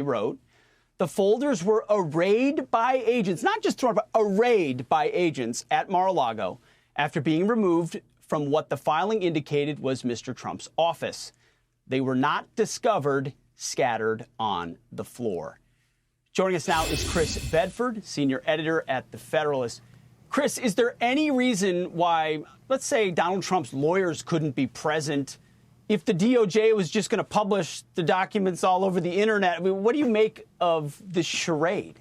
wrote, the folders were arrayed by agents, not just thrown, but arrayed by agents at Mar-a-Lago after being removed from what the filing indicated was Mr. Trump's office. They were not discovered scattered on the floor. Joining us now is Chris Bedford, senior editor at the Federalist. Chris, is there any reason why, let's say, Donald Trump's lawyers couldn't be present if the DOJ was just going to publish the documents all over the internet? I mean, what do you make of this charade?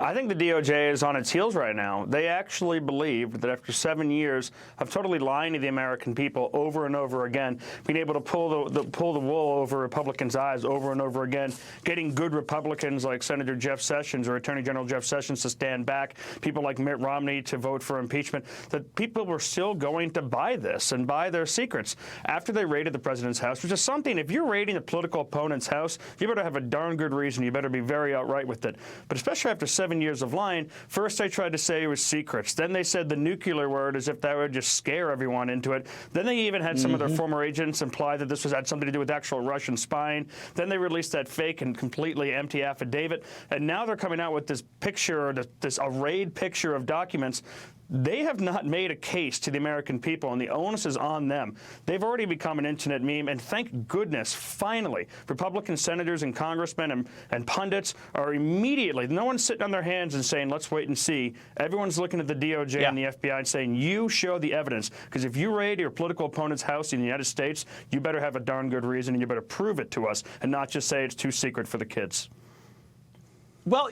I think the DOJ is on its heels right now. They actually believe that after 7 years of totally lying to the American people over and over again, being able to pull the wool over Republicans' eyes over and over again, getting good Republicans like Senator Jeff Sessions or Attorney General Jeff Sessions to stand back, people like Mitt Romney to vote for impeachment, that people were still going to buy this and buy their secrets after they raided the president's house, which is something, if you're raiding a political opponent's house, you better have a darn good reason. You better be very outright with it. But especially after 7 years of lying, first they tried to say it was secrets. Then they said the nuclear word as if that would just scare everyone into it. Then they even had some of their former agents imply that this had something to do with actual Russian spying. Then they released that fake and completely empty affidavit. And now they're coming out with this picture, this arrayed picture of documents. They have not made a case to the American people, and the onus is on them. They've already become an internet meme, and thank goodness, finally, Republican senators and congressmen and pundits are immediately, no one's sitting on their hands and saying, let's wait and see. Everyone's looking at the DOJ and the FBI and saying, you show the evidence, because if you raid your political opponent's house in the United States, you better have a darn good reason, and you better prove it to us, and not just say it's too secret for the kids. Well,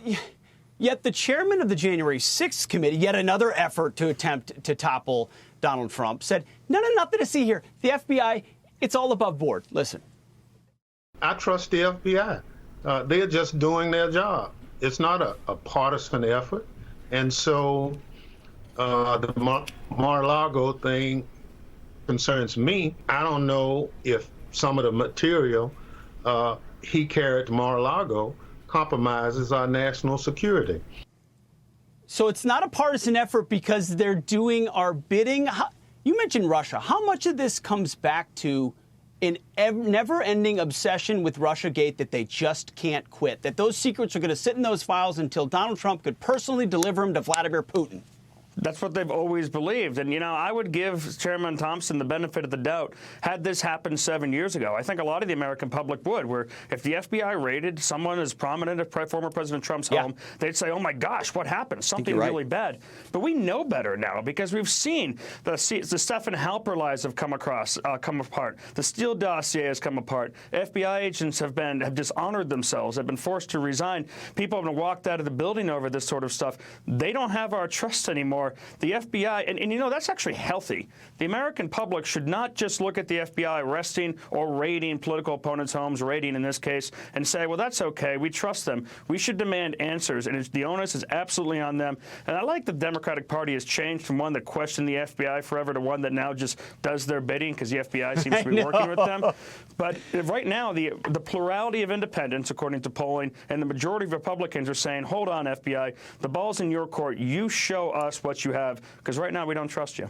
yet the chairman of the January 6th committee, yet another effort to attempt to topple Donald Trump, said, no, nothing to see here. The FBI, it's all above board. Listen. I trust the FBI. They're just doing their job. It's not a partisan effort. And so the Mar-a-Lago thing concerns me. I don't know if some of the material he carried to Mar-a-Lago compromises our national security. So it's not a partisan effort because they're doing our bidding. You mentioned Russia. How much of this comes back to an never-ending obsession with Russiagate that they just can't quit, that those secrets are going to sit in those files until Donald Trump could personally deliver them to Vladimir Putin? That's what they've always believed. And, you know, I would give Chairman Thompson the benefit of the doubt had this happened 7 years ago. I think a lot of the American public would, where if the FBI raided someone as prominent as former President Trump's home, they'd say, oh, my gosh, what happened? Something really bad. But we know better now because we've seen the Stephen Halper lies have come apart. The Steele dossier has come apart. FBI agents have dishonored themselves, have been forced to resign. People have walked out of the building over this sort of stuff. They don't have our trust anymore. The FBI, and you know, that's actually healthy. The American public should not just look at the FBI arresting or raiding political opponents' homes, raiding in this case, and say, well, that's okay, we trust them. We should demand answers, and the onus is absolutely on them. And I like the Democratic Party has changed from one that questioned the FBI forever to one that now just does their bidding because the FBI seems to be working with them. But right now, the plurality of independents, according to polling, and the majority of Republicans are saying, hold on, FBI, the ball's in your court. You show us what you have, because right now we don't trust you.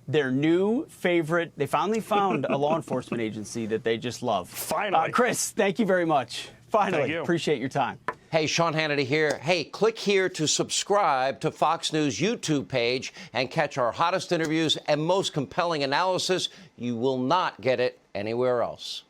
Their new favorite, they finally found a law enforcement agency that they just love. Finally. Chris, thank you very much. Finally. Thank you. Appreciate your time. Hey, Sean Hannity here. Hey, click here to subscribe to Fox News YouTube page and catch our hottest interviews and most compelling analysis. You will not get it anywhere else.